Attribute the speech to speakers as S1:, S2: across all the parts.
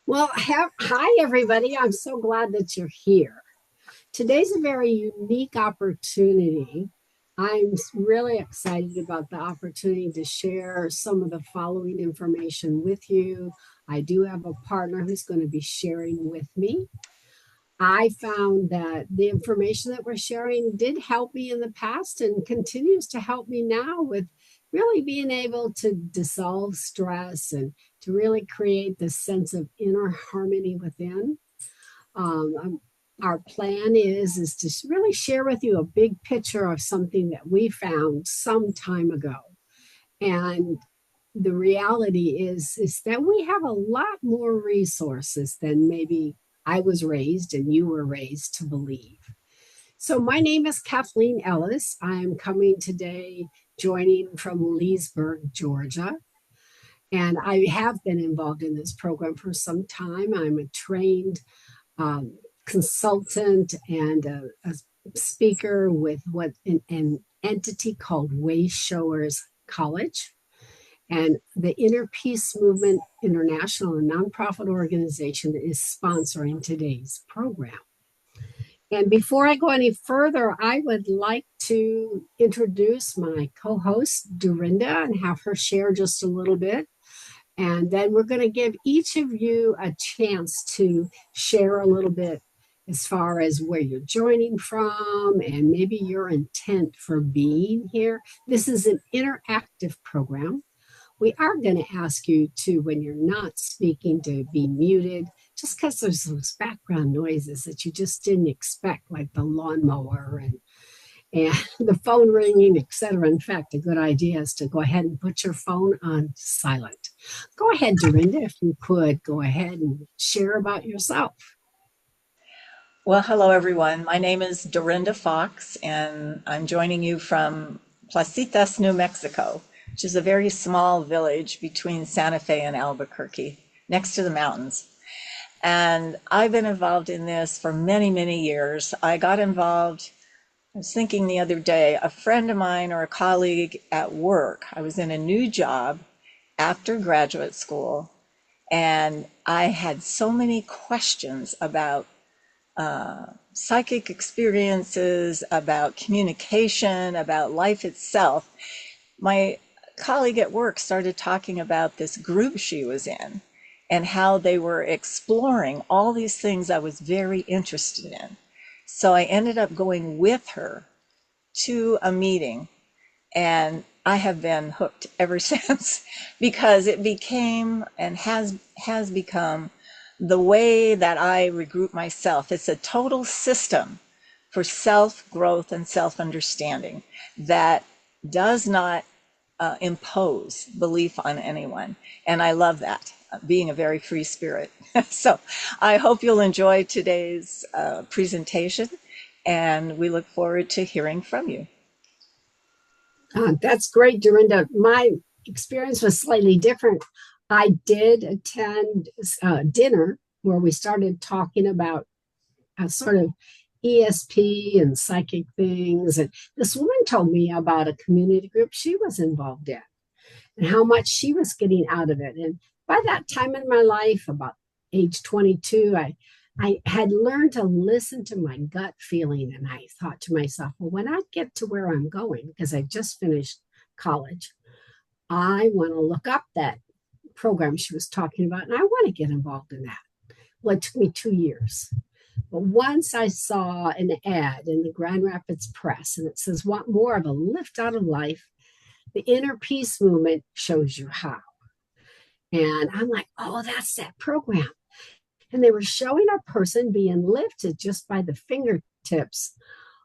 S1: Hi everybody. I'm so glad that you're here. Today's a very unique opportunity. I'm really excited about the opportunity to share some of the following information with you. I do have a partner who's going to be sharing with me. I found that the information that we're sharing did help me in the past and continues to help me now with really being able to dissolve stress and to really create this sense of inner harmony within. Our plan is to really share with you a big picture of something that we found some time ago. And the reality is that we have a lot more resources than maybe I was raised and you were raised to believe. So my name is Kathleen Ellis. I am coming today joining from Leesburg, Georgia. And I have been involved in this program for some time. I'm a trained consultant and a speaker with an entity called Way Showers College. And the Inner Peace Movement International, a nonprofit organization, is sponsoring today's program. And before I go any further, I would like to introduce my co host, Dorinda, and have her share just a little bit. And then we're going to give each of you a chance to share a little bit as far as where you're joining from and maybe your intent for being here. This is an interactive program. We are going to ask you to, when you're not speaking, to be muted, just because there's those background noises that you just didn't expect, like the lawnmower and the phone ringing, etc. In fact, a good idea is to go ahead and put your phone on silent. Go ahead, Dorinda, if you could go ahead and share about yourself.
S2: Well, hello everyone. My name is Dorinda Fox, and I'm joining you from Placitas, New Mexico, which is a very small village between Santa Fe and Albuquerque, next to the mountains. And I've been involved in this for many, many years. I got involved, I was thinking the other day, a friend of mine or a colleague at work, I was in a new job after graduate school, and I had so many questions about psychic experiences, about communication, about life itself. My colleague at work started talking about this group she was in and how they were exploring all these things I was very interested in. So I ended up going with her to a meeting, and I have been hooked ever since because it became and has become the way that I regroup myself. It's a total system for self growth and self understanding that does not impose belief on anyone. And I love that, being a very free spirit. So I hope you'll enjoy today's presentation, and we look forward to hearing from you.
S1: That's great, Dorinda. My experience was slightly different. I did attend dinner where we started talking about sort of ESP and psychic things. And this woman told me about a community group she was involved in and how much she was getting out of it. And by that time in my life, about age 22, I had learned to listen to my gut feeling. And I thought to myself, well, when I get to where I'm going, because I just finished college, I want to look up that program she was talking about and I want to get involved in that. Well, it took me 2 years. But once I saw an ad in the Grand Rapids Press and it says, want more of a lift out of life? The Inner Peace Movement shows you how. And I'm like, oh, that's that program. And they were showing a person being lifted just by the fingertips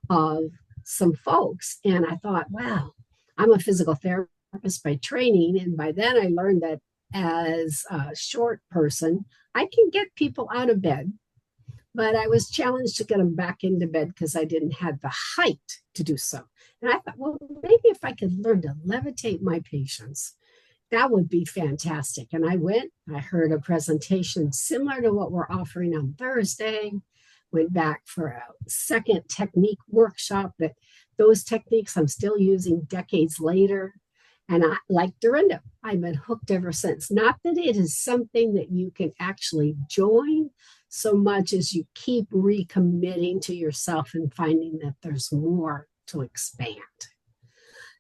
S1: of some folks. And I thought, wow, I'm a physical therapist by training. And by then I learned that as a short person, I can get people out of bed. But I was challenged to get them back into bed because I didn't have the height to do so. And I thought, well, maybe if I could learn to levitate my patients, that would be fantastic. And I went, I heard a presentation similar to what we're offering on Thursday, went back for a second technique workshop that those techniques I'm still using decades later. And I, like Dorinda, I've been hooked ever since. Not that it is something that you can actually join so much as you keep recommitting to yourself and finding that there's more to expand.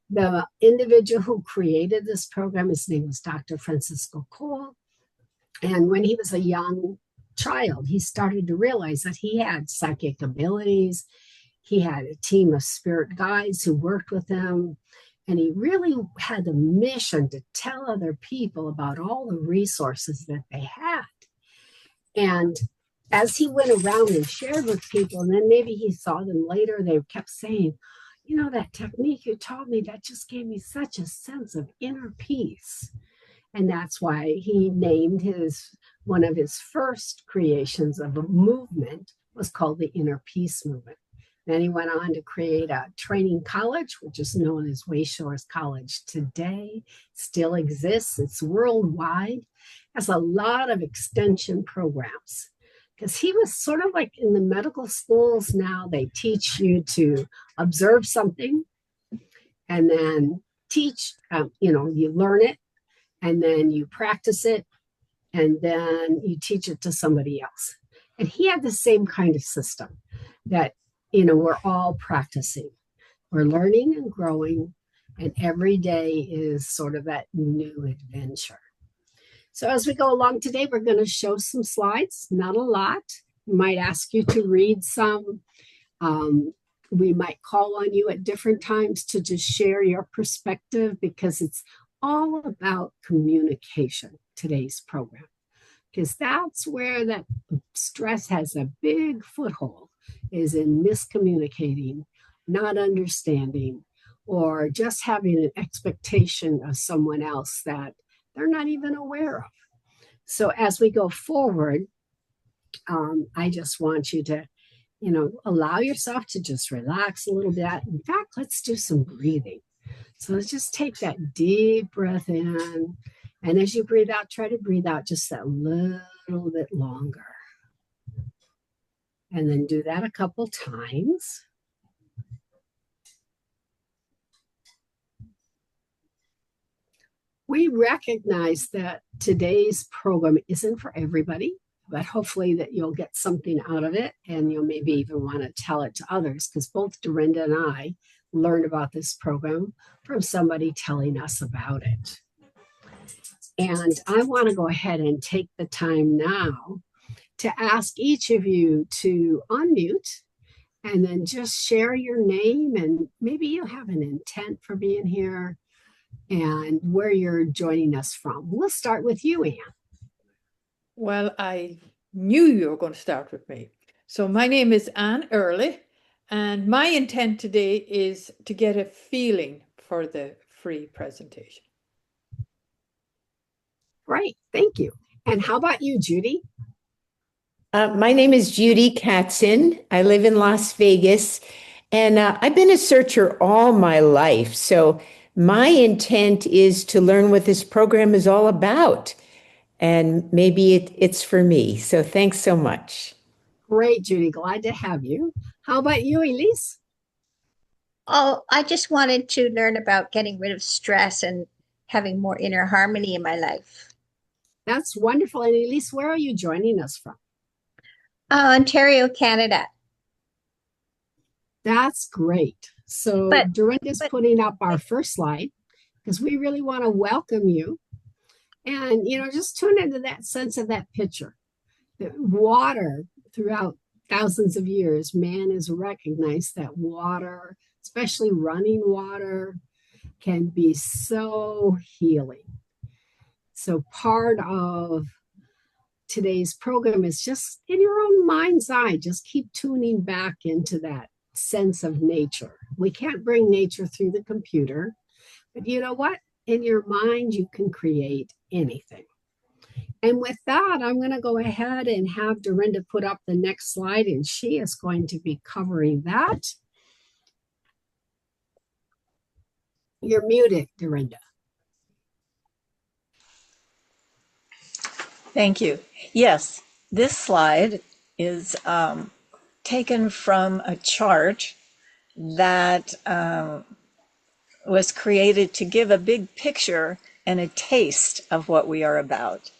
S1: The individual who created this program, his name was Dr. Francisco Cole. And when he was a young child, he started to realize that he had psychic abilities. He had a team of spirit guides who worked with him. And he really had a mission to tell other people about all the resources that they had. And as he went around and shared with people, and then maybe he saw them later, they kept saying, you know, that technique you taught me, that just gave me such a sense of inner peace. And that's why he named one of his first creations of a movement was called the Inner Peace Movement. Then he went on to create a training college, which is known as Wayshores College today. Still exists. It's worldwide. Has a lot of extension programs. Because he was sort of like in the medical schools now, they teach you to observe something and then teach, you learn it and then you practice it and then you teach it to somebody else. And he had the same kind of system that, we're all practicing. We're learning and growing, and every day is sort of that new adventure. So as we go along today, we're going to show some slides, not a lot. We might ask you to read some. We might call on you at different times to just share your perspective because it's all about communication, today's program. Because that's where that stress has a big foothold, is in miscommunicating, not understanding, or just having an expectation of someone else that they're not even aware of. So as we go forward, I just want you to, allow yourself to just relax a little bit. In fact, let's do some breathing. So let's just take that deep breath in. And as you breathe out, try to breathe out just a little bit longer. And then do that a couple times. We recognize that today's program isn't for everybody, but hopefully that you'll get something out of it and you'll maybe even want to tell it to others, because both Dorinda and I learned about this program from somebody telling us about it. And I want to go ahead and take the time now to ask each of you to unmute and then just share your name, and maybe you have an intent for being here and where you're joining us from. We'll start with you, Anne.
S3: Well, I knew you were going to start with me. So my name is Anne Early, and my intent today is to get a feeling for the free presentation.
S1: Great, thank you. And how about you, Judy?
S4: My name is Judy Katzin. I live in Las Vegas, and I've been a searcher all my life. So my intent is to learn what this program is all about, and maybe it's for me. So thanks so much.
S1: Great, Judy. Glad to have you. How about you, Elise?
S5: Oh, I just wanted to learn about getting rid of stress and having more inner harmony in my life.
S1: That's wonderful. And Elise, where are you joining us from?
S5: Ontario, Canada.
S1: That's great. So Dorinda's putting up our first slide because we really want to welcome you. And, just tune into that sense of that picture. That water, throughout thousands of years, man has recognized that water, especially running water, can be so healing. So part of today's program is just in your own mind's eye, just keep tuning back into that sense of nature. We can't bring nature through the computer, but you know what? In your mind, you can create anything. And with that, I'm going to go ahead and have Dorinda put up the next slide, and she is going to be covering that. You're muted, Dorinda.
S2: Thank you. Yes, this slide is taken from a chart that was created to give a big picture and a taste of what we are about.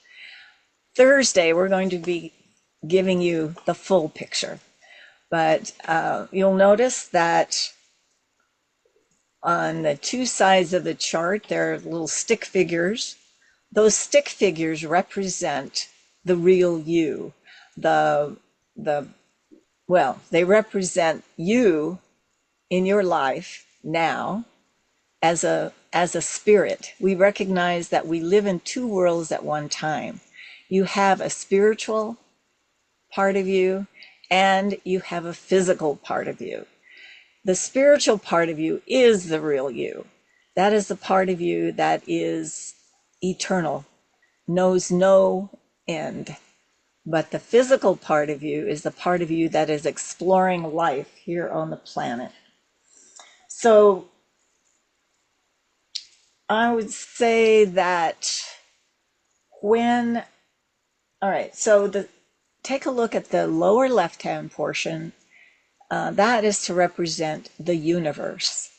S2: Thursday, we're going to be giving you the full picture. But you'll notice that on the two sides of the chart, there are little stick figures. Those stick figures represent the real you. They represent you in your life now as a spirit. We recognize that we live in two worlds at one time. You have a spiritual part of you and you have a physical part of you. The spiritual part of you is the real you. That is the part of you that is eternal, knows no end. But the physical part of you is the part of you that is exploring life here on the planet. So I would say that take a look at the lower left-hand portion. That is to represent the universe.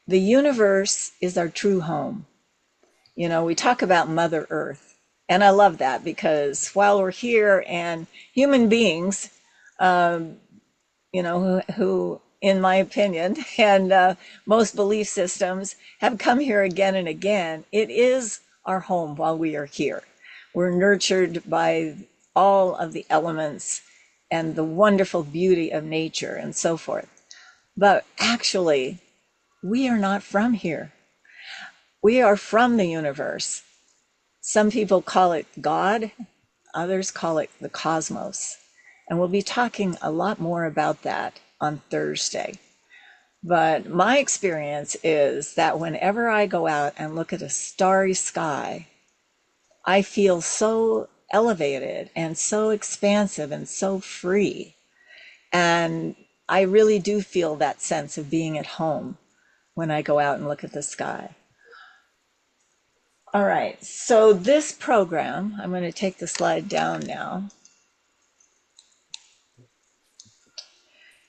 S2: The universe is our true home. You know, we talk about Mother Earth, and I love that because while we're here and human beings, who in my opinion, and most belief systems have come here again and again, it is our home while we are here. We're nurtured by all of the elements and the wonderful beauty of nature and so forth. But actually, we are not from here. We are from the universe. Some people call it God, others call it the cosmos. And we'll be talking a lot more about that on Thursday. But my experience is that whenever I go out and look at a starry sky, I feel so elevated and so expansive and so free. And I really do feel that sense of being at home when I go out and look at the sky. All right, so this program, I'm going to take the slide down now,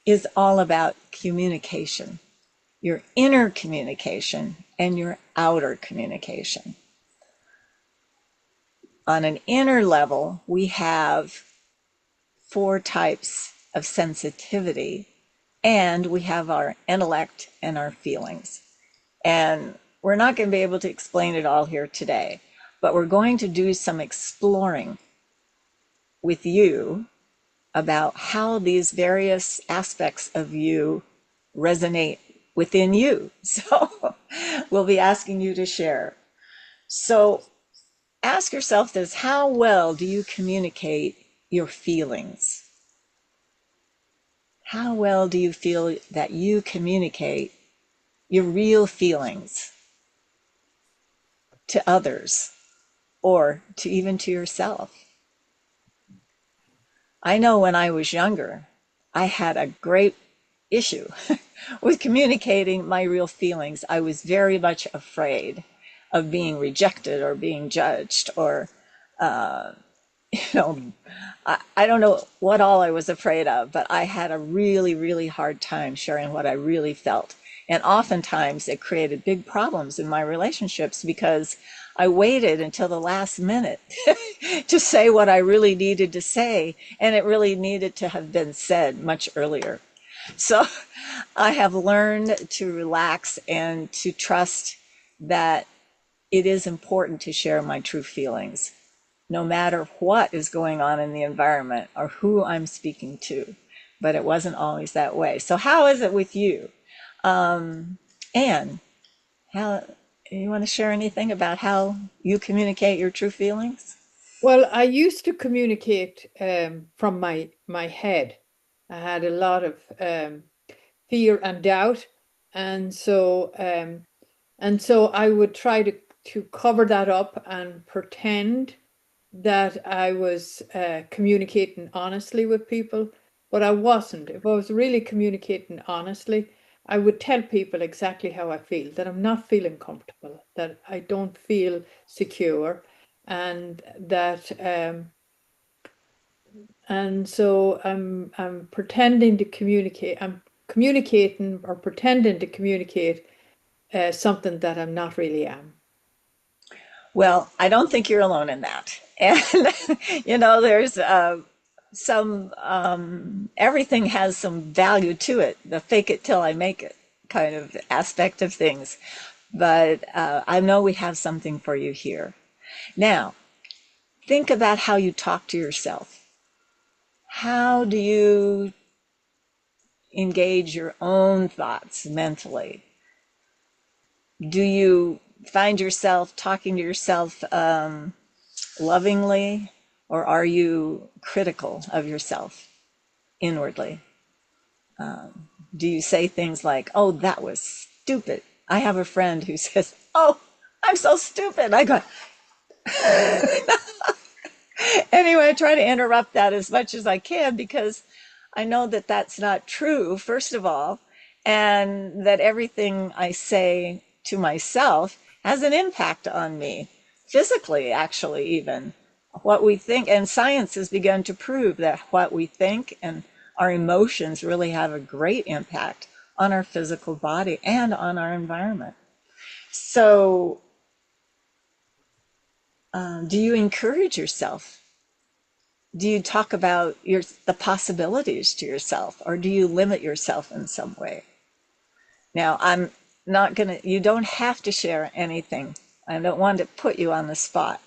S2: is all about communication, your inner communication and your outer communication. On an inner level, we have 4 types of sensitivity, and we have our intellect and our feelings. And we're not going to be able to explain it all here today, but we're going to do some exploring with you about how these various aspects of you resonate within you. So we'll be asking you to share. So ask yourself this: how well do you communicate your feelings? How well do you feel that you communicate your real feelings to others or to even to yourself? I know when I was younger, I had a great issue with communicating my real feelings. I was very much afraid of being rejected or being judged, or, I don't know what all I was afraid of, but I had a really, really hard time sharing what I really felt. And oftentimes it created big problems in my relationships because I waited until the last minute to say what I really needed to say, and it really needed to have been said much earlier. So I have learned to relax and to trust that it is important to share my true feelings, no matter what is going on in the environment or who I'm speaking to. But it wasn't always that way. So how is it with you? Anne, how, you want to share anything about how you communicate your true feelings?
S3: Well, I used to communicate from my head. I had a lot of fear and doubt, and so I would try to cover that up and pretend that I was communicating honestly with people, but I wasn't. If I was really communicating honestly, I would tell people exactly how I feel, that I'm not feeling comfortable, that I don't feel secure, and that and so I'm pretending to communicate. I'm communicating or pretending to communicate something that I'm not really am.
S2: Well, I don't think you're alone in that. And, there's everything has some value to it, the fake it till I make it kind of aspect of things. But I know we have something for you here. Now, think about how you talk to yourself. How do you engage your own thoughts mentally? Do you find yourself talking to yourself lovingly, or are you critical of yourself inwardly? Do you say things like, oh, that was stupid? I have a friend who says, oh, I'm so stupid. I go, anyway, I try to interrupt that as much as I can because I know that that's not true, first of all, and that everything I say to myself has an impact on me, physically, actually, even. What we think, and science has begun to prove that what we think and our emotions really have a great impact on our physical body and on our environment. So, do you encourage yourself? Do you talk about the possibilities to yourself, or do you limit yourself in some way? Now, I'm not going to, you don't have to share anything. I don't want to put you on the spot.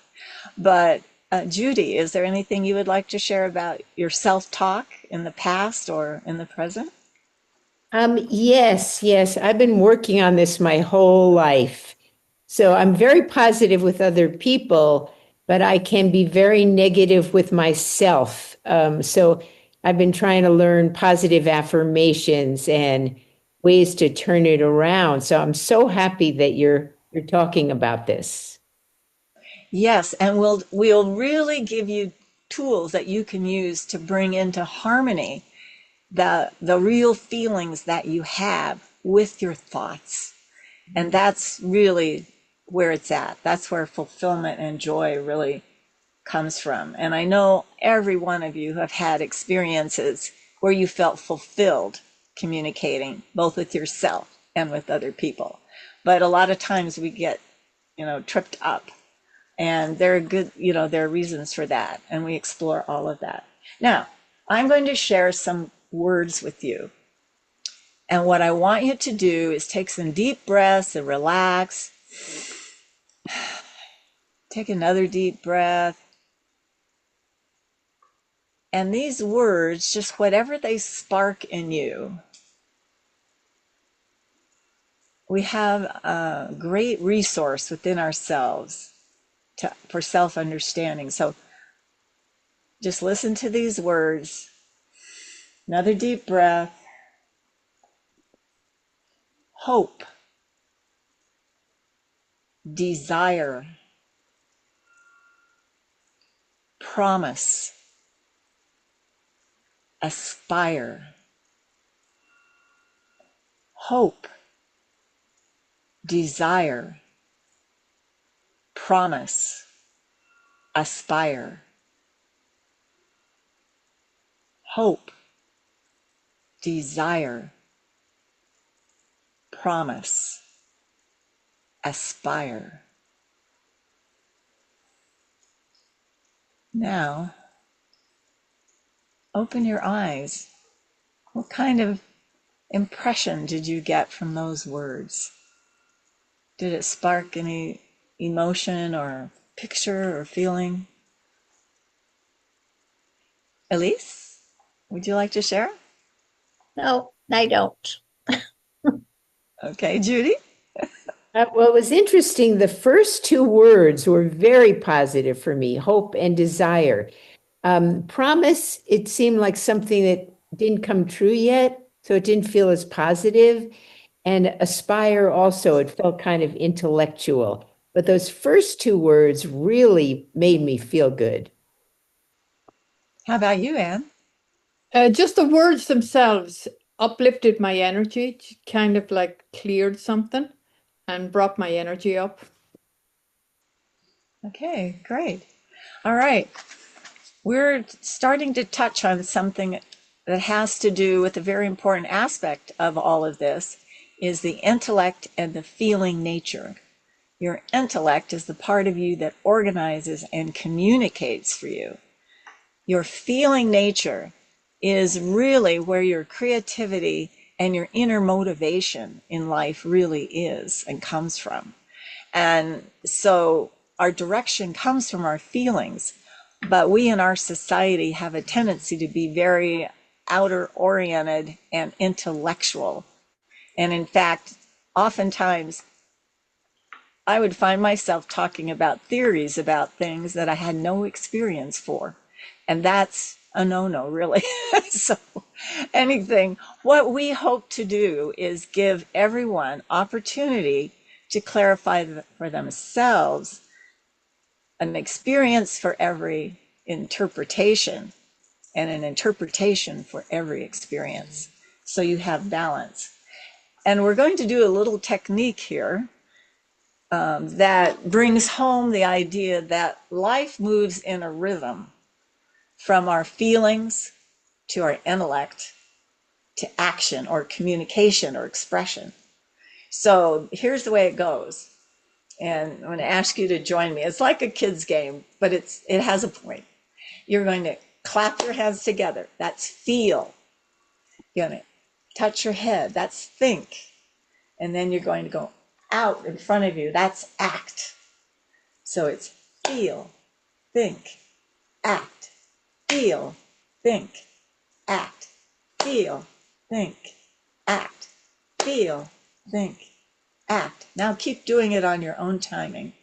S2: But Judy, is there anything you would like to share about your self-talk in the past or in the present?
S4: Yes. I've been working on this my whole life. So I'm very positive with other people, but I can be very negative with myself. So I've been trying to learn positive affirmations and ways to turn it around. So I'm so happy that you're talking about this.
S2: Yes, and we'll really give you tools that you can use to bring into harmony the real feelings that you have with your thoughts. And that's really where it's at. That's where fulfillment and joy really comes from. And I know every one of you have had experiences where you felt fulfilled communicating both with yourself and with other people. But a lot of times we get, tripped up. And there are good, there are reasons for that. And we explore all of that. Now, I'm going to share some words with you. And what I want you to do is take some deep breaths and relax. Take another deep breath. And these words, just whatever they spark in you, we have a great resource within ourselves for self-understanding. So just listen to these words. Another deep breath. Hope, desire, promise, aspire. Hope, desire, promise, aspire. Hope, desire, promise, aspire. Now, open your eyes. What kind of impression did you get from those words? Did it spark any emotion or picture or feeling? Elise, would you like to share?
S5: No, I don't.
S2: Okay, Judy?
S4: Well, it was interesting. The first two words were very positive for me, hope and desire. Promise, it seemed like something that didn't come true yet, so it didn't feel as positive. And aspire also, it felt kind of intellectual. But those first two words really made me feel good.
S2: How about you, Anne?
S3: Just the words themselves uplifted my energy, kind of like cleared something and brought my energy up.
S2: Okay, great. All right. We're starting to touch on something that has to do with a very important aspect of all of this, is the intellect and the feeling nature. Your intellect is the part of you that organizes and communicates for you. Your feeling nature is really where your creativity and your inner motivation in life really is and comes from. And so our direction comes from our feelings, but we in our society have a tendency to be very outer oriented and intellectual. And in fact, oftentimes I would find myself talking about theories about things that I had no experience for. And that's a no-no, really. So what we hope to do is give everyone opportunity to clarify for themselves an experience for every interpretation and an interpretation for every experience. So you have balance. And we're going to do a little technique here that brings home the idea that life moves in a rhythm from our feelings to our intellect to action or communication or expression. So here's the way it goes. And I'm going to ask you to join me. It's like a kid's game, but it has a point. You're going to clap your hands together. That's feel. You're going to touch your head. That's think. And then you're going to go out in front of you. That's act. So it's feel, think, act. Feel, think, act. Feel, think, act. Feel, think, act. Now keep doing it on your own timing.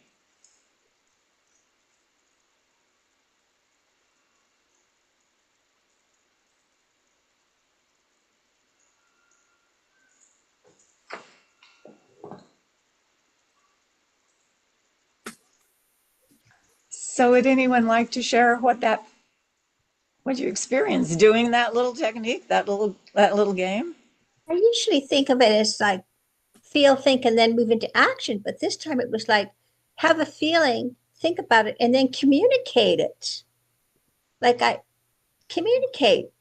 S2: So would anyone like to share what you experienced doing that little technique, that little game?
S5: I usually think of it as like feel, think, and then move into action. But this time it was like have a feeling, think about it, and then communicate it. Like I communicate,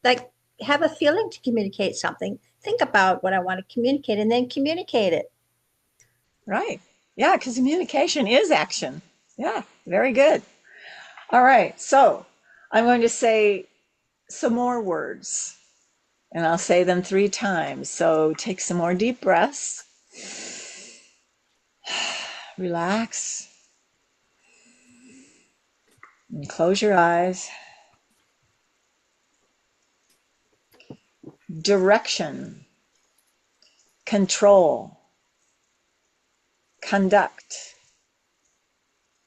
S5: like have a feeling to communicate something. Think about what I want to communicate and then communicate it.
S2: Right. Yeah, because communication is action. Yeah, very good. All right. So I'm going to say some more words and I'll say them 3 times. So take some more deep breaths. Relax. And close your eyes. Direction, control, conduct,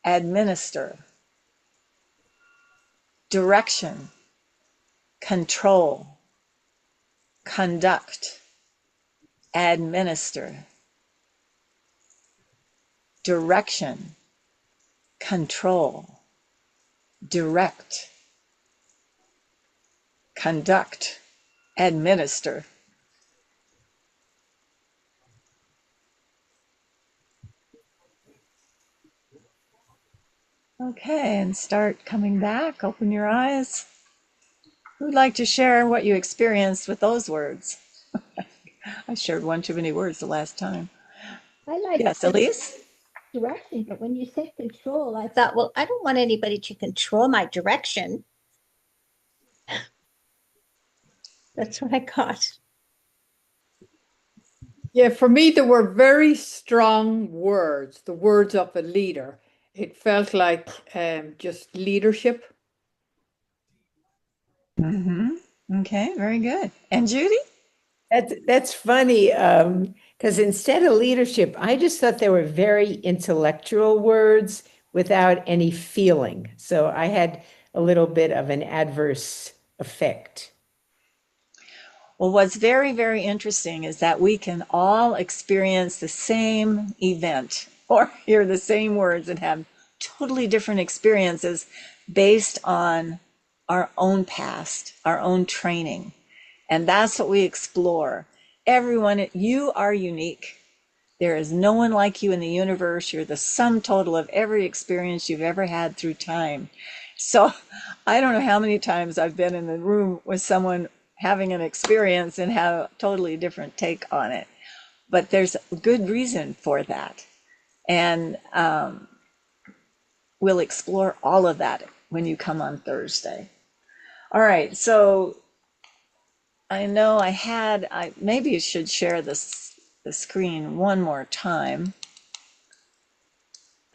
S2: administer. Direction, control, conduct, administer. Direction, control, direct, conduct, administer. Okay, and start coming back. Open your eyes. Who'd like to share what you experienced with those words? I shared one too many words the last time.
S5: I like
S2: Yes, Elise?
S5: direction, but when you said control, I thought, well, I don't want anybody to control my direction. That's what I got.
S3: Yeah, for me, there were very strong words, the words of a leader. It felt like just leadership.
S2: Okay, very good. And Judy?
S4: That's funny, because instead of leadership, I just thought they were very intellectual words without any feeling. So I had a little bit of an adverse effect.
S2: Well, what's very, very interesting is that we can all experience the same event or hear the same words and have totally different experiences based on our own past, our own training. And that's what we explore. Everyone, you are unique. There is no one like you in the universe. You're the sum total of every experience you've ever had through time. So I don't know how many times I've been in the room with someone having an experience and have a totally different take on it. but there's good reason for that. And we'll explore all of that when you come on Thursday. All right, so I know I maybe should share the screen one more time.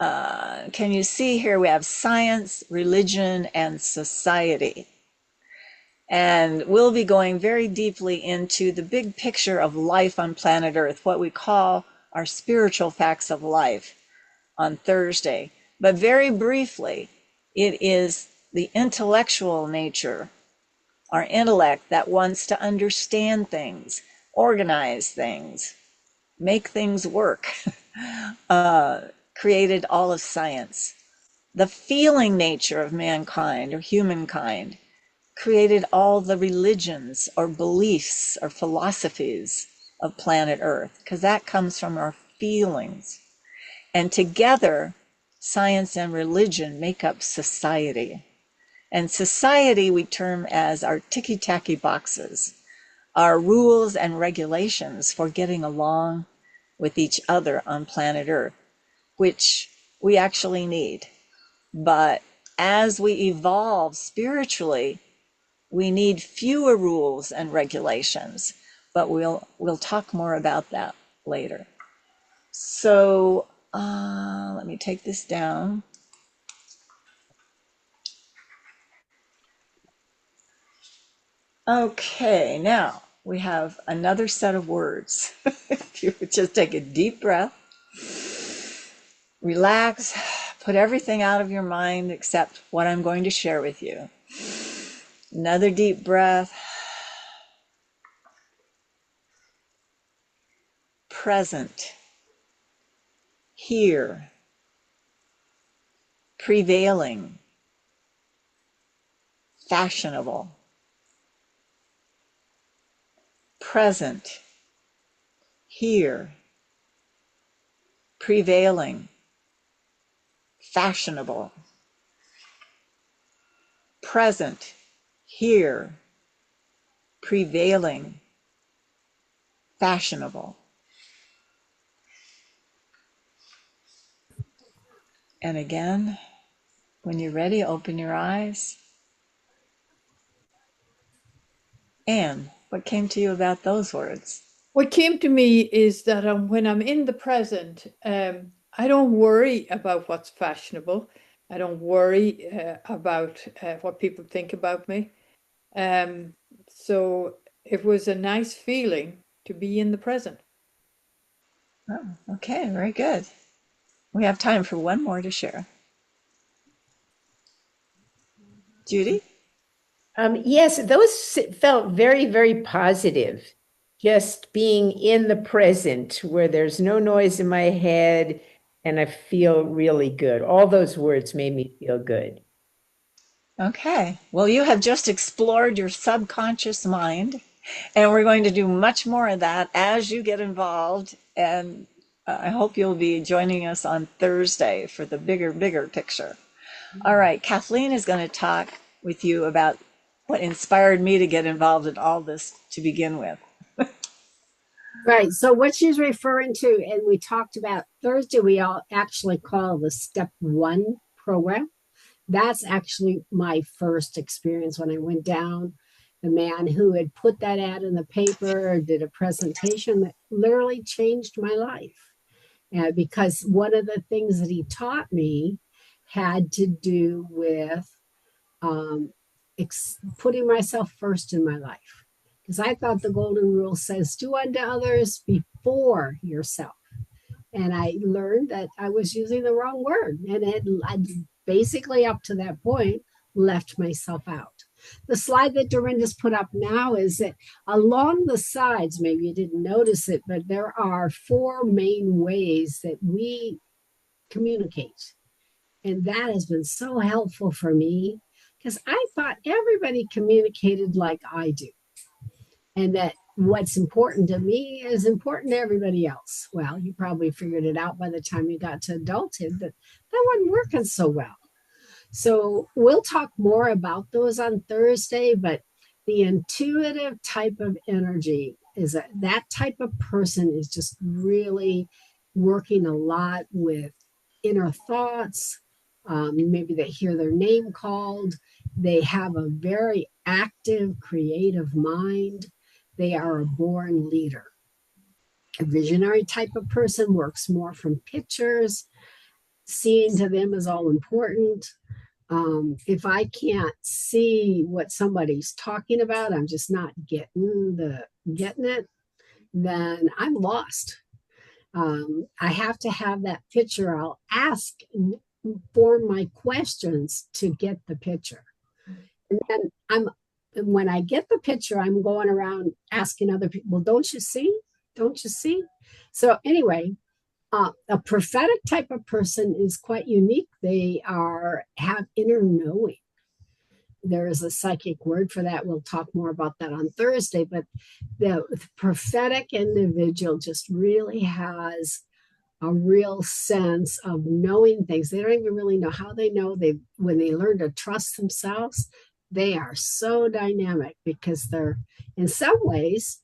S2: Can you see here we have science, religion, and society. And we'll be going very deeply into the big picture of life on planet Earth, what we call our spiritual facts of life on Thursday. But very briefly, it is the intellectual nature, our intellect that wants to understand things, organize things, make things work, created all of science. The feeling nature of mankind or humankind created all the religions or beliefs or philosophies of planet Earth, because that comes from our feelings. And together, science and religion make up society. And society we term as our ticky-tacky boxes, our rules and regulations for getting along with each other on planet Earth, which we actually need. But as we evolve spiritually, we need fewer rules and regulations, but we'll talk more about that later. So let me take this down. Okay, now we have another set of words. If you would just take a deep breath, relax, put everything out of your mind except what I'm going to share with you. Another deep breath. Present, here, prevailing, fashionable. Present, here, prevailing, fashionable. Present, here, prevailing, fashionable. And again, when you're ready, open your eyes. Anne, what came to you about those words?
S3: What came to me is that when I'm in the present, I don't worry about what's fashionable. I don't worry about what people think about me. So it was a nice feeling to be in the present.
S2: Oh, okay, very good. We have time for one more to share. Judy?
S4: Yes, those felt very, very positive. Just being in the present where there's no noise in my head and I feel really good. All those words made me feel good.
S2: Okay, well, you have just explored your subconscious mind, and we're going to do much more of that as you get involved. And I hope you'll be joining us on Thursday for the bigger picture. All right, Kathleen is going to talk with you about what inspired me to get involved in all this to begin with.
S1: Right. So what she's referring to, and we talked about Thursday, we all actually call the step 1 program. That's actually my first experience when I went down. The man who had put that ad in the paper did a presentation that literally changed my life. Because one of the things that he taught me had to do with putting myself first in my life. Because I thought the golden rule says, do unto others before yourself. And I learned that I was using the wrong word. And I'd basically, up to that point, left myself out. The slide that Dorinda's put up now is that along the sides, maybe you didn't notice it, but there are 4 main ways that we communicate. And that has been so helpful for me because I thought everybody communicated like I do. And that what's important to me is important to everybody else. Well, you probably figured it out by the time you got to adulthood, but that wasn't working so well. So we'll talk more about those on Thursday, but the intuitive type of energy that type of person is just really working a lot with inner thoughts. Maybe they hear their name called. They have a very active, creative mind. They are a born leader. A visionary type of person works more from pictures. Seeing to them is all important. If I can't see what somebody's talking about, I'm just not getting it, then I'm lost. I have to have that picture. I'll ask and form my questions to get the picture. And then when I get the picture, I'm going around asking other people, well, don't you see? Don't you see? So anyway, a prophetic type of person is quite unique. They have inner knowing. There is a psychic word for that. We'll talk more about that on Thursday, but the prophetic individual just really has a real sense of knowing things. They don't even really know how they know. When they learn to trust themselves, they are so dynamic because they're in some ways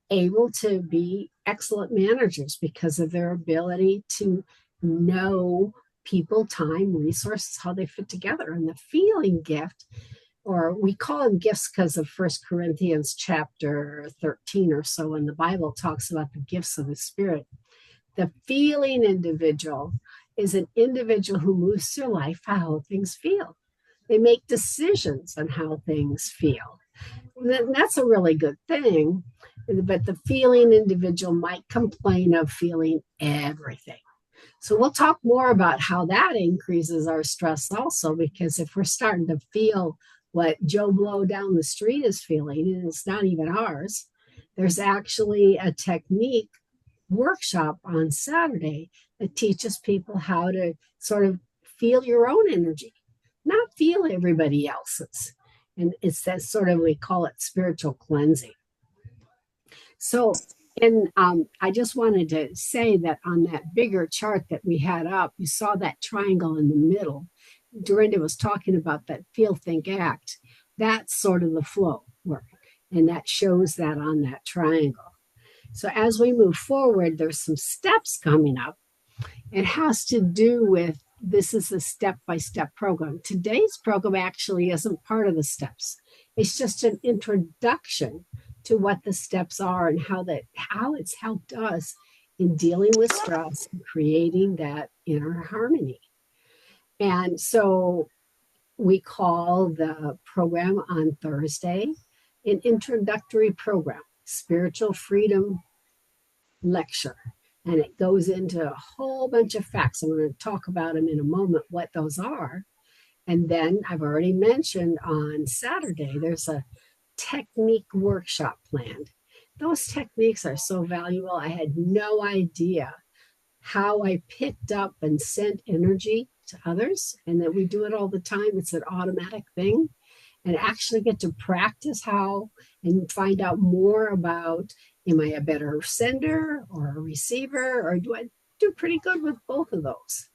S1: able to be excellent managers because of their ability to know people, time, resources, how they fit together. And the feeling gift, or we call them gifts because of 1 Corinthians chapter 13 or so in the Bible talks about the gifts of the Spirit. The feeling individual is an individual who moves through life how things feel. They make decisions on how things feel. And that's a really good thing. But the feeling individual might complain of feeling everything. So we'll talk more about how that increases our stress also, because if we're starting to feel what Joe Blow down the street is feeling, and it's not even ours, there's actually a technique workshop on Saturday that teaches people how to sort of feel your own energy, not feel everybody else's. And it's that sort of, we call it spiritual cleansing. So, and I just wanted to say that on that bigger chart that we had up, you saw that triangle in the middle. Dorinda was talking about that feel, think, act. That's sort of the flow work. And that shows that on that triangle. So as we move forward, there's some steps coming up. It has to do with, this is a step-by-step program. Today's program actually isn't part of the steps. It's just an introduction to what the steps are and how it's helped us in dealing with stress and creating that inner harmony. And so we call the program on Thursday an introductory program, Spiritual Freedom Lecture. And it goes into a whole bunch of facts. I'm going to talk about them in a moment, what those are. And then I've already mentioned on Saturday, there's a technique workshop planned. Those techniques are so valuable. I had no idea how I picked up and sent energy to others, and that we do it all the time. It's an automatic thing, and actually get to practice how and find out more about, am I a better sender or a receiver, or do I do pretty good with both of those?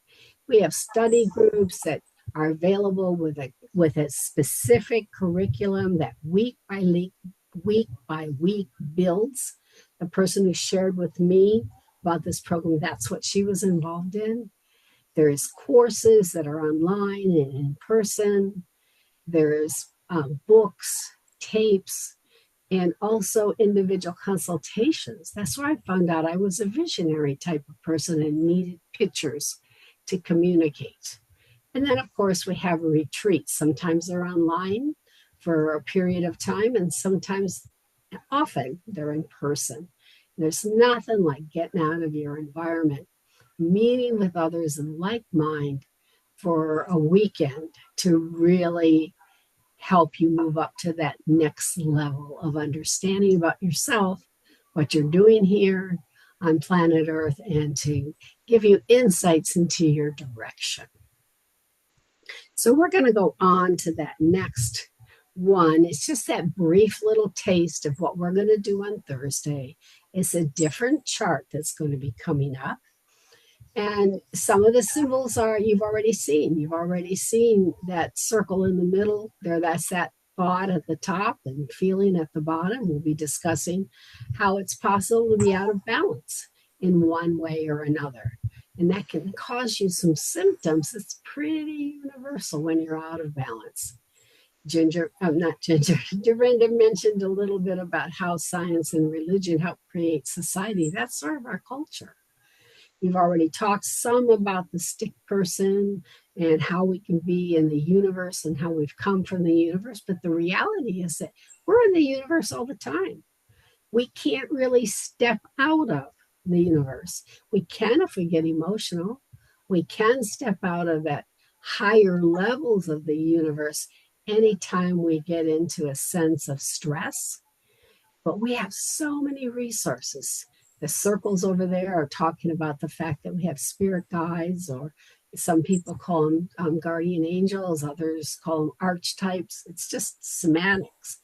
S1: We have study groups that are available with a specific curriculum that week by week builds. The person who shared with me about this program, that's what she was involved in. There's courses that are online and in person. There's books, tapes, and also individual consultations. That's where I found out I was a visionary type of person and needed pictures to communicate. And then, of course, we have retreats. Sometimes they're online for a period of time, and often they're in person. There's nothing like getting out of your environment, meeting with others in like mind for a weekend to really help you move up to that next level of understanding about yourself, what you're doing here on planet Earth, and to give you insights into your direction. So we're going to go on to that next one. It's just that brief little taste of what we're going to do on Thursday. It's a different chart that's going to be coming up. And some of the symbols you've already seen. You've already seen that circle in the middle there. That's that thought at the top and feeling at the bottom. We'll be discussing how it's possible to be out of balance in one way or another. And that can cause you some symptoms. It's pretty universal when you're out of balance. Dorinda mentioned a little bit about how science and religion help create society. That's sort of our culture. We've already talked some about the stick person and how we can be in the universe and how we've come from the universe. But the reality is that we're in the universe all the time. We can't really step out of the universe. We can if we get emotional. We can step out of that higher levels of the universe anytime we get into a sense of stress. But we have so many resources. The circles over there are talking about the fact that we have spirit guides, or some people call them guardian angels, others call them archetypes. It's just semantics.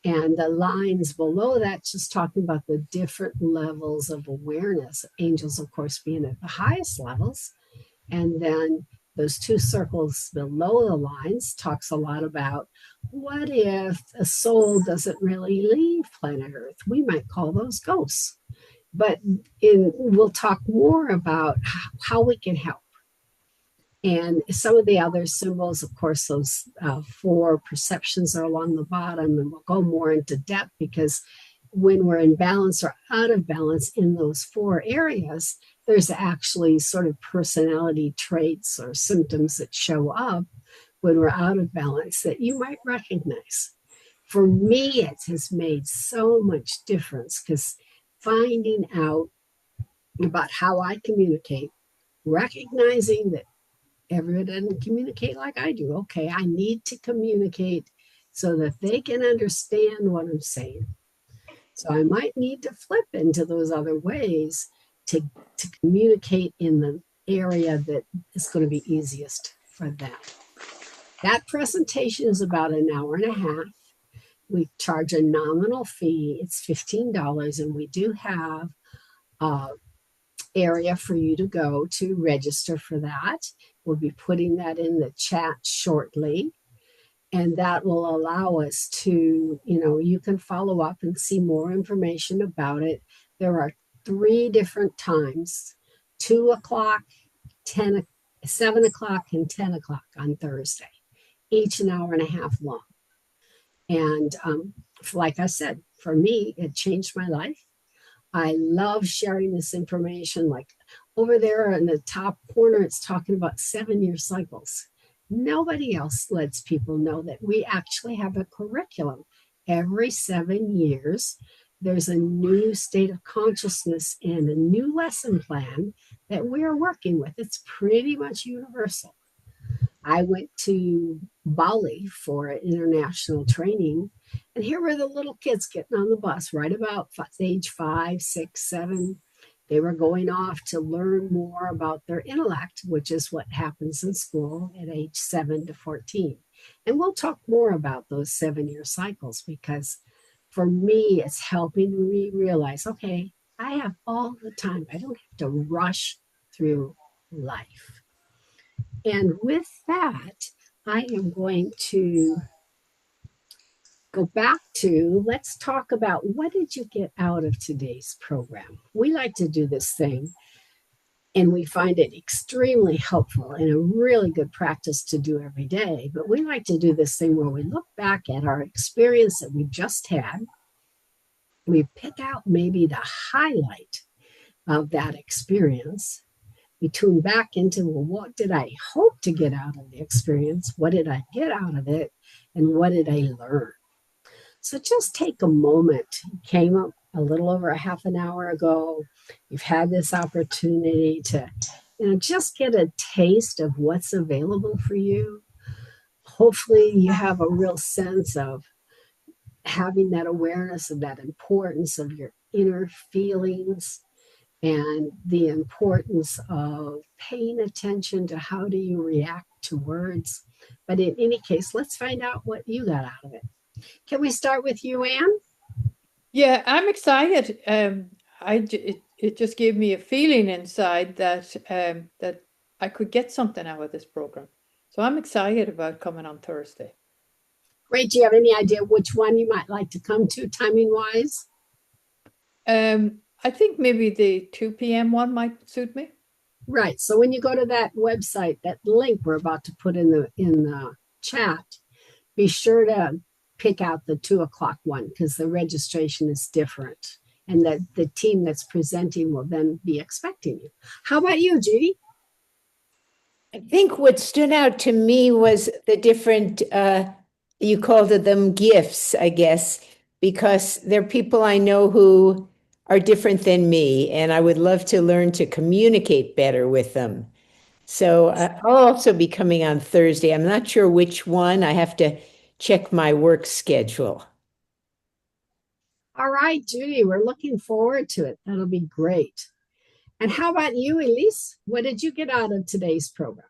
S1: And the lines below that just talking about the different levels of awareness. Angels, of course, being at the highest levels. And then those two circles below the lines talks a lot about what if a soul doesn't really leave planet Earth? We might call those ghosts. But we'll talk more about how we can help. And some of the other symbols, of course, those 4 perceptions are along the bottom, and we'll go more into depth because when we're in balance or out of balance in those 4 areas, there's actually sort of personality traits or symptoms that show up when we're out of balance that you might recognize. For me, it has made so much difference because finding out about how I communicate, recognizing that everyone doesn't communicate like I do. Okay, I need to communicate so that they can understand what I'm saying. So I might need to flip into those other ways to communicate in the area that is going to be easiest for them. That presentation is about an hour and a half. We charge a nominal fee. It's $15, and we do have area for you to go to register for that. We'll be putting that in the chat shortly. And that will allow us to, you can follow up and see more information about it. There are 3 different times, 2 o'clock, 7 o'clock, and 10 o'clock on Thursday, each an hour and a half long. And like I said, for me, it changed my life. I love sharing this information. Like over there in the top corner, it's talking about 7-year cycles. Nobody else lets people know that we actually have a curriculum. Every 7 years, there's a new state of consciousness and a new lesson plan that we're working with. It's pretty much universal. I went to Bali for an international training, and here were the little kids getting on the bus right about age 5, 6, 7. They were going off to learn more about their intellect, which is what happens in school at age 7 to 14. And we'll talk more about those 7-year cycles because for me, it's helping me realize, okay, I have all the time. I don't have to rush through life. And with that, I am going to go back to, let's talk about what did you get out of today's program? We like to do this thing, and we find it extremely helpful and a really good practice to do every day. But we like to do this thing where we look back at our experience that we just had. We pick out maybe the highlight of that experience. We tune back into, well, what did I hope to get out of the experience? What did I get out of it? And what did I learn? So just take a moment. You came up a little over a half an hour ago. You've had this opportunity to, just get a taste of what's available for you. Hopefully you have a real sense of having that awareness of that importance of your inner feelings and the importance of paying attention to how do you react to words. But in any case, let's find out what you got out of it. Can we start with you, Anne?
S3: Yeah, I'm excited. It just gave me a feeling inside that that I could get something out of this program. So I'm excited about coming on Thursday.
S1: Great. Do you have any idea which one you might like to come to timing wise?
S3: I think maybe the 2 p.m. one might suit me.
S1: Right. So when you go to that website, that link we're about to put in the chat, be sure to pick out the 2 o'clock one because the registration is different. And that the team that's presenting will then be expecting you. How about you, Judy?
S4: I think what stood out to me was the different, you called them gifts, I guess, because they're people I know who are different than me, and I would love to learn to communicate better with them. So I'll also be coming on Thursday. I'm not sure which one. I have to check my work schedule.
S1: All right, Judy, we're looking forward to it. That'll be great. And how about you, Elise? What did you get out of today's program?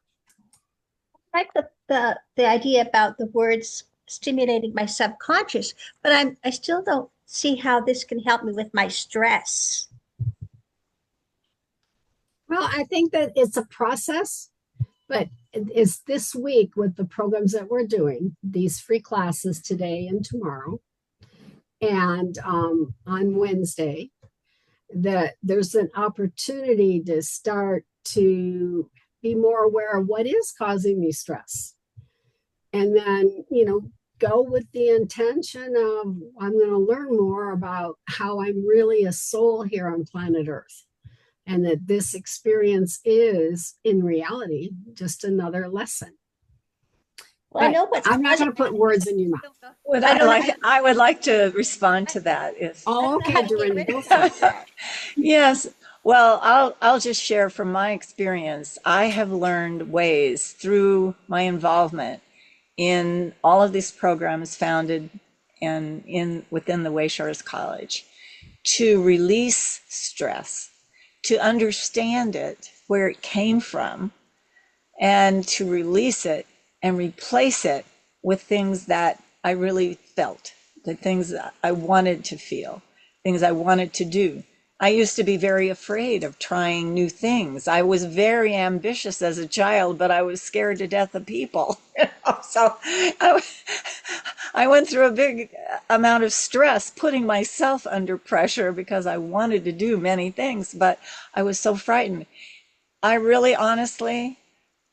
S5: I like the idea about the words stimulating my subconscious, but I still don't see how this can help me with my stress.
S1: Well, I think that it's a process, but it's this week with the programs that we're doing, these free classes today and tomorrow, and on Wednesday, that there's an opportunity to start to be more aware of what is causing me stress. And then, go with the intention of I'm going to learn more about how I'm really a soul here on planet Earth. And that this experience is, in reality, just another lesson.
S5: Well, I know what's
S1: I'm not going to put words in your mouth.
S2: I would like to respond to that.
S1: Oh, okay, Dorinda, go for it.
S2: Yes. Well, I'll just share from my experience. I have learned ways through my involvement in all of these programs founded and within the Wayshores College to release stress, to understand it, where it came from, and to release it and replace it with things that I really felt, the things that I wanted to feel, things I wanted to do. I used to be very afraid of trying new things. I was very ambitious as a child, but I was scared to death of people. So I went through a big amount of stress putting myself under pressure because I wanted to do many things, but I was so frightened. I really honestly,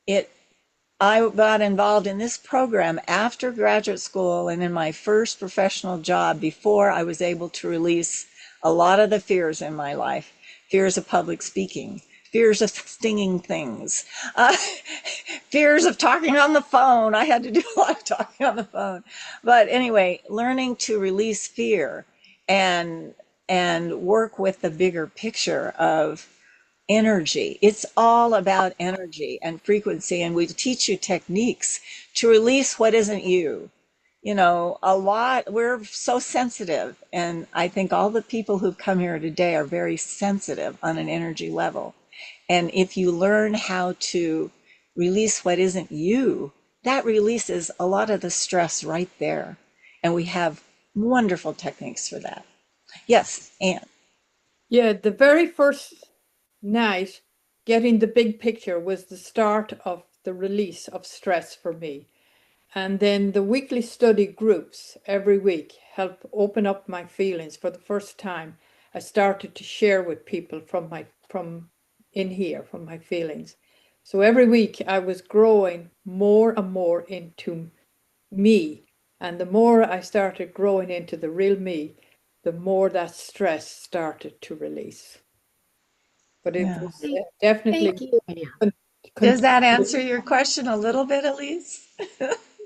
S2: I got involved in this program after graduate school and in my first professional job before I was able to release a lot of the fears in my life, fears of public speaking, fears of stinging things, fears of talking on the phone. I had to do a lot of talking on the phone. But anyway, learning to release fear and work with the bigger picture of energy. It's all about energy and frequency, and we teach you techniques to release what isn't you. We're so sensitive, and I think all the people who've come here today are very sensitive on an energy level. And if you learn how to release what isn't you, that releases a lot of the stress right there. And we have wonderful techniques for that. Yes, Anne.
S3: Yeah, the very first night, getting the big picture was the start of the release of stress for me. And then the weekly study groups every week help open up my feelings. For the first time, I started to share with people from my feelings. So every week I was growing more and more into me. And the more I started growing into the real me, the more that stress started to release. But it was definitely.
S1: Thank you, Anne.
S2: Does that answer your question a little bit, Elise?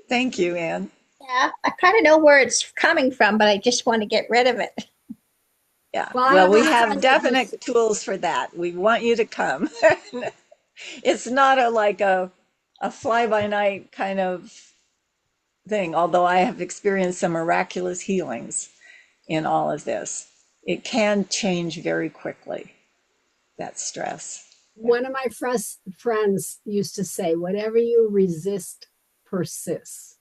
S2: Thank you, Anne.
S5: Yeah, I kind of know where it's coming from, but I just want to get rid of it.
S2: Yeah.
S1: Well,
S2: we have definite tools for that. We want you to come. It's not like a fly-by-night kind of thing, although I have experienced some miraculous healings in all of this. It can change very quickly, that stress.
S1: One of my friends used to say, whatever you resist persists.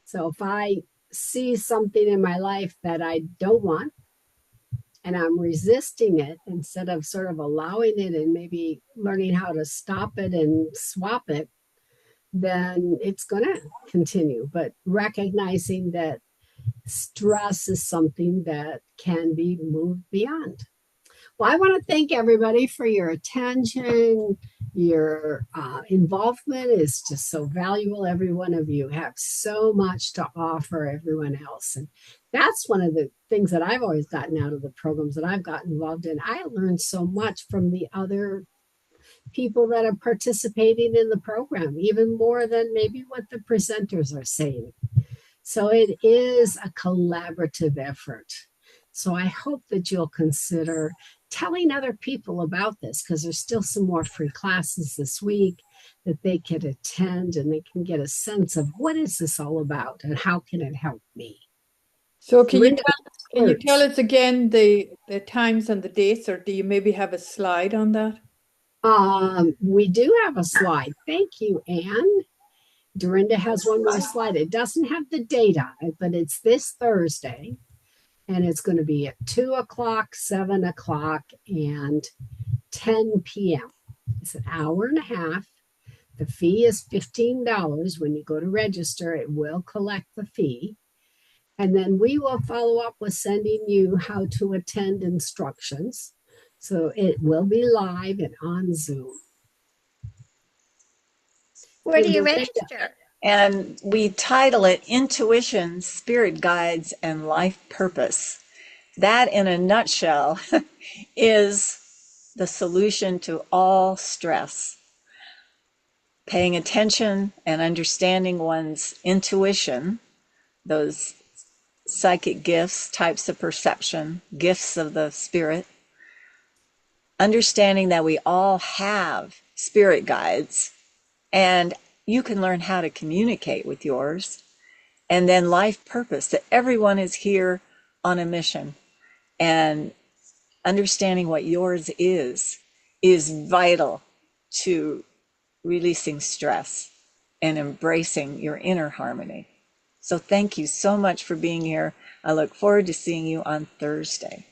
S1: So if I see something in my life that I don't want and I'm resisting it instead of sort of allowing it and maybe learning how to stop it and swap it, then it's going to continue. But recognizing that stress is something that can be moved beyond. Well, I want to thank everybody for your attention. Your involvement is just so valuable. Every one of you have so much to offer everyone else. And that's one of the things that I've always gotten out of the programs that I've gotten involved in. I learned so much from the other people that are participating in the program, even more than maybe what the presenters are saying. So it is a collaborative effort. So I hope that you'll consider telling other people about this, because there's still some more free classes this week that they can attend, and they can get a sense of what is this all about and how can it help me.
S3: So
S1: Dorinda,
S3: can you tell us again the times and the dates, or do you maybe have a slide on that?
S1: We do have a slide. Thank you, Anne. Dorinda has one more slide. It doesn't have the date on it, but it's this Thursday. And it's going to be at 2 o'clock, 7 o'clock, and 10 p.m. It's an hour and a half. The fee is $15. When you go to register, it will collect the fee. And then we will follow up with sending you how to attend instructions. So it will be live and on Zoom.
S5: Where do you register?
S2: And we title it Intuition, Spirit Guides, and Life Purpose. That, in a nutshell, is the solution to all stress. Paying attention and understanding one's intuition, those psychic gifts, types of perception, gifts of the spirit. Understanding that we all have spirit guides, and you can learn how to communicate with yours. And then life purpose, that everyone is here on a mission. And understanding what yours is vital to releasing stress and embracing your inner harmony. So thank you so much for being here. I look forward to seeing you on Thursday.